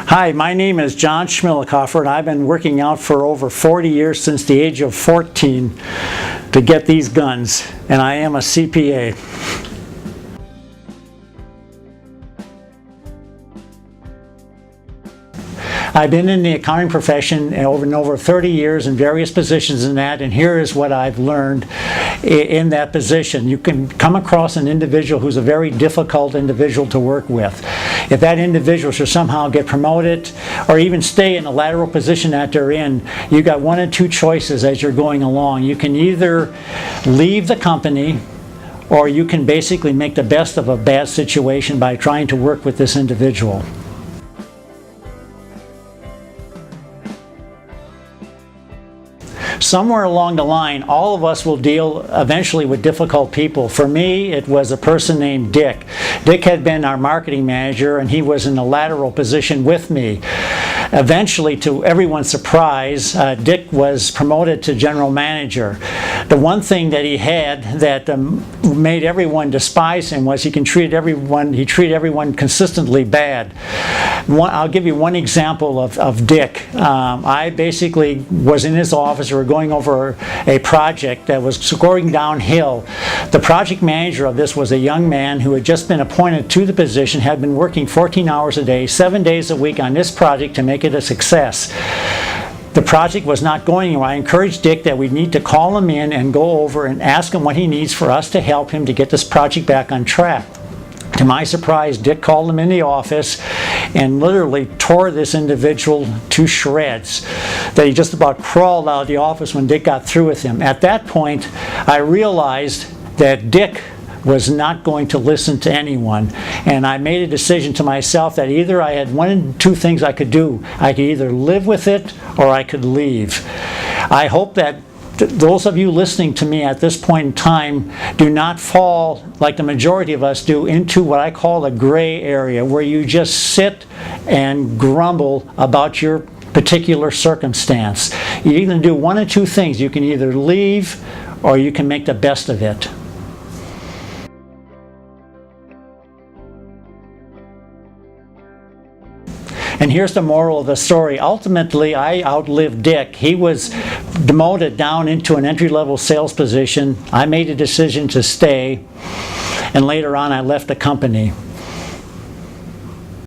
Hi, my name is John Schmillikoffer, and I've been working out for over 40 years since the age of 14 to get these guns, and I am a CPA. I've been in the accounting profession over 30 years in various positions in that, and here is what I've learned in that position. You can come across an individual who's a very difficult individual to work with. If that individual should somehow get promoted or even stay in the lateral position that they're in, you've got one of two choices as you're going along. You can either leave the company, or you can basically make the best of a bad situation by trying to work with this individual. Somewhere along the line, all of us will deal eventually with difficult people. For me, it was a person named Dick. Dick had been our marketing manager, and he was in a lateral position with me. Eventually, to everyone's surprise, Dick was promoted to general manager. The one thing that he had that made everyone despise him was he treated everyone consistently bad. I'll give you one example of Dick. I basically was in his office. We were going over a project that was going downhill. The project manager of this was a young man who had just been appointed to the position, had been working 14 hours a day, 7 days a week on this project to make it a success. The project was not going anywhere. I encouraged Dick that we need to call him in and go over and ask him what he needs for us to help him to get this project back on track. To my surprise, Dick called him in the office and literally tore this individual to shreds, that he just about crawled out of the office when Dick got through with him. At that point, I realized that Dick was not going to listen to anyone, and I made a decision to myself that either I had one of two things I could do. I could either live with it or I could leave. I hope that those of you listening to me at this point in time do not fall, like the majority of us do, into what I call a gray area, where you just sit and grumble about your particular circumstance. You can do one of two things. You can either leave or you can make the best of it. And here's the moral of the story. Ultimately, I outlived Dick. He was demoted down into an entry-level sales position. I made a decision to stay, and later on I left the company.